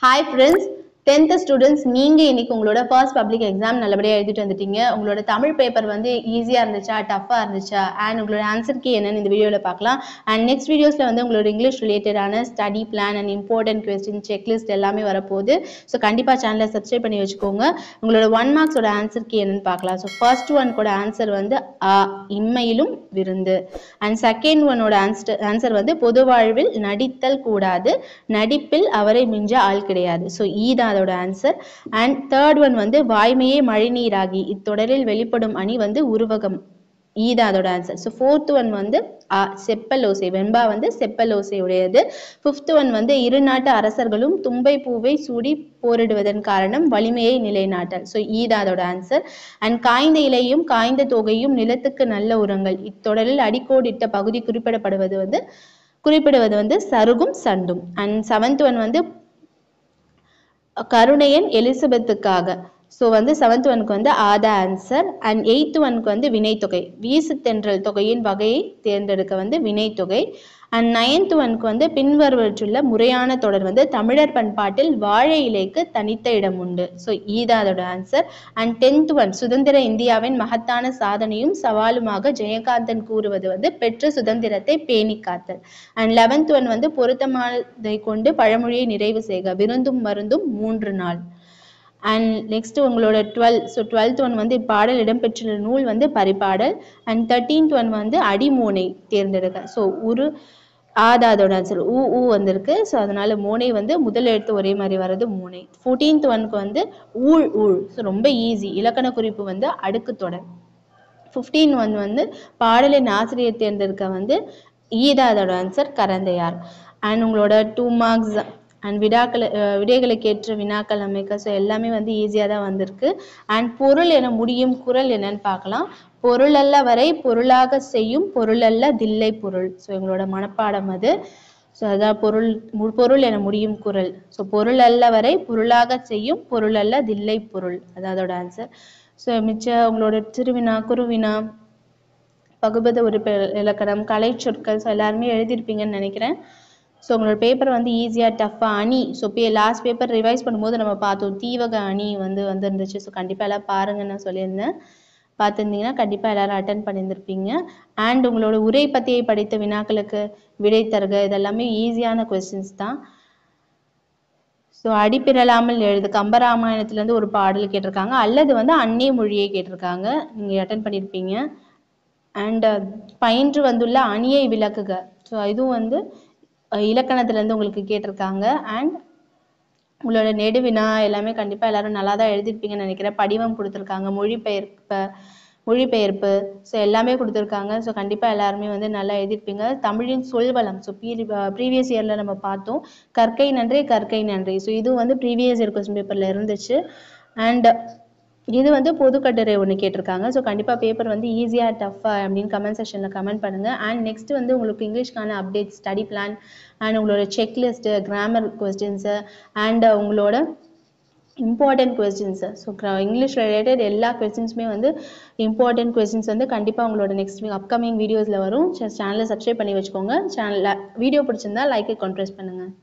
Hi friends, 10th students நீங்க இன்னைக்கு உங்களோட first public exam நல்லபடியா எழுதிட்டு வந்துட்டீங்க. உங்களோட தமிழ் பேப்பர் வந்து ஈஸியா இருந்துச்சா, டஃப்பா இருந்துச்சா and உங்களோட ஆன்சர் கீ என்னன்னு இந்த வீடியோல பார்க்கலாம். and next videosல வந்து உங்களோட இங்கிலீஷ் ரிலேட்டடான study plan and important question checklist எல்லாமே வரப்போகுது. ஸோ கண்டிப்பா சேனலை சப்ஸ்கிரைப் பண்ணி வச்சுக்கோங்க. உங்களோட 1 மார்க்ஸோட ஆன்சர் கீ என்னன்னு பார்க்கலாம். ஸோ ஃபர்ஸ்ட் ஒன்கோட ஆன்சர் வந்து இம்மையிலும் விருந்து and செகண்ட் ஒனோட ஆன்சர் வந்து பொது வாழ்வில் நடித்தல் கூடாது, நடிப்பில் அவரை மிஞ்ச ஆள் கிடையாது. ஸோ ஈதான் அதோட ஆன்சர். அண்ட் தேர்ட் ஒன் வந்து வாய்மையே மழைநீராகி இத்தொடரில் வெளிப்படும் அணி வந்து உருவகம், ஈதான் அதோட ஆன்சர். ஸோ ஃபோர்த் ஒன் வந்து செப்பல் ஓசை, வெண்பா வந்து செப்பல் ஓசை உடையது. ஃபிஃப்த் ஒன் வந்து இரு நாட்டு அரசர்களும் தும்பை பூவை சூடி போரிடுவதன் காரணம் வலிமையை நிலைநாட்டல். ஸோ ஈதான் அதோட ஆன்சர். அண்ட் காய்ந்த இலையும் காய்ந்த தொகையும் நிலத்துக்கு நல்ல உரங்கள் இத்தொடரில் அடிக்கோடிட்ட பகுதி குறிப்பிடுவது வந்து சருகும் சண்டும். அண்ட் செவன்த் ஒன் வந்து கருணையன் எலிசபெத்துக்காக. ஸோ வந்து செவன்த் ஒனுக்கு வந்து ஆதா ஆன்சர். அண்ட் எயித்து ஒனுக்கு வந்து வினைத்தொகை, வீசு தென்றல் தொகையின் வகையை தேர்ந்தெடுக்க வந்து வினைத்தொகை. அண்ட் நைன்த் ஒனுக்கு வந்து பின்வருவற்றுள்ள முறையான தொடர் வந்து தமிழர் பண்பாட்டில் வாழை இலைக்கு தனித்த இடம் உண்டு. ஸோ ஈதா அதோட ஆன்சர். அண்ட் டென்த் ஒன் சுதந்திர இந்தியாவின் மகத்தான சாதனையும் சவாலுமாக ஜெயகாந்தன் கூறுவது வந்து பெற்ற சுதந்திரத்தை பேணி காத்தல். அண்ட் லெவன்த் ஒன் வந்து பொருத்தமானதை கொண்டு பழமொழியை நிறைவு செய்க, விருந்தும் மருந்தும் 3 நாள். அண்ட் நெக்ஸ்ட் உங்களோட 12. ஸோ 12th ஒன் வந்து பாடல் இடம்பெற்றுள்ள நூல் வந்து பரிபாடல். அண்ட் 13th ஒன் வந்து அடிமோனை தேர்ந்தெடுக்க. ஸோ அதோட ஆன்சர் ஊ வந்திருக்கு. ஸோ அதனால மோனை வந்து முதல் எழுத்து ஒரே மாதிரி வர்றது மூனை. 14th ஒனுக்கு வந்து ஊழ். ஸோ ரொம்ப ஈஸி, இலக்கண குறிப்பு வந்து அடுக்கு தொடர். 15 ஒன் வந்து பாடலின் ஆசிரியர் தேர்ந்தெடுக்க வந்து ஈதா அதோட ஆன்சர் கரந்தையார். அண்ட் உங்களோட 2 மார்க்ஸ் அண்ட் விடைகளுக்கு ஏற்ற வினாக்கள் அமைக்க. ஸோ எல்லாமே வந்து ஈஸியாக தான் வந்திருக்கு. அண்ட் பொருள் என முடியும் குறள் என்னன்னு பார்க்கலாம். பொருளல்ல வரை பொருளாக செய்யும் பொருளல்ல தில்லை பொருள். ஸோ எங்களோட மனப்பாடம் அது. ஸோ அதான் பொருள் என முடியும் குறள். ஸோ பொருள் அல்ல வரை பொருளாக செய்யும் பொருள் அல்ல தில்லை பொருள், அதான் அதோட ஆன்சர். ஸோ மிச்ச உங்களோட திருவினா குருவினா பகுபத உறுப்பு இலக்கணம் கலை சொற்கள் ஸோ எல்லாருமே எழுதியிருப்பீங்கன்னு நினைக்கிறேன். ஸோ உங்களோட பேப்பர் வந்து ஈஸியாக டஃப்பாக அணி. ஸோ லாஸ்ட் பேப்பர் ரிவைஸ் பண்ணும்போது நம்ம பார்த்தோம் தீவக அணி வந்துருந்துச்சு. ஸோ கண்டிப்பாக எல்லாம் பாருங்கன்னு நான் சொல்லியிருந்தேன். பார்த்துருந்தீங்கன்னா கண்டிப்பாக எல்லாரும் அட்டன் பண்ணியிருந்திருப்பீங்க. அண்ட் உங்களோட உரை பத்தியை படித்த வினாக்களுக்கு விடை தருக, இதெல்லாமே ஈஸியான கொஸ்டின்ஸ் தான். ஸோ அடிப்பிரலாமல் எழுது கம்பராமாயணத்துலேருந்து ஒரு பாடல் கேட்டிருக்காங்க, அல்லது வந்து அன்னை மொழியை கேட்டிருக்காங்க, நீங்கள் அட்டன் பண்ணியிருப்பீங்க. அண்ட் பயின்று வந்துள்ள அணியை விளக்குக. ஸோ இதுவும் வந்து இலக்கணத்துலேருந்து உங்களுக்கு கேட்டிருக்காங்க. அண்ட் உங்களோட நெடுவினா எல்லாமே கண்டிப்பாக எல்லாரும் நல்லா தான் எழுதிருப்பீங்கன்னு நினைக்கிறேன். படிவம் கொடுத்துருக்காங்க, மொழிபெயர்ப்பு ஸோ எல்லாமே கொடுத்துருக்காங்க. ஸோ கண்டிப்பாக எல்லாருமே வந்து நல்லா எழுதிருப்பீங்க. தமிழின் சொல்வளம் ஸோ ப்ரீவியஸ் இயரில் நம்ம பார்த்தோம் கற்கை நன்றி. ஸோ இது வந்து ப்ரீவியஸ் இயர் கொஸ்டின் பேப்பரில் இருந்துச்சு. அண்ட் இது வந்து பொதுக்கட்டுரை ஒன்று கேட்டிருக்காங்க. ஸோ கண்டிப்பாக பேப்பர் வந்து ஈஸியாக டஃப்பாக அப்படின்னு கமெண்ட் செக்ஷனில் கமெண்ட் பண்ணுங்கள். அண்ட் நெக்ஸ்ட் வந்து உங்களுக்கு இங்கிலீஷ்க்கான அப்டேட், ஸ்டடி பிளான் அண்ட் உங்களோட செக்லிஸ்ட்டு, கிராமர் கொஸ்டின்ஸு அண்ட் உங்களோட important questions. So English related எல்லா கொஸ்டின்ஸுமே வந்து இம்பார்ட்டன்ட் கொஸ்டின்ஸ் வந்து கண்டிப்பாக உங்களோட நெக்ஸ்ட் அப்கமிங் வீடியோஸில் வரும். சேனலை சப்ஸ்கிரைப் பண்ணி வச்சுக்கோங்க. சேனலில் வீடியோ பிடிச்சிருந்தா லைக்கை கான்ட்ரஸ்ட் பண்ணுங்கள்.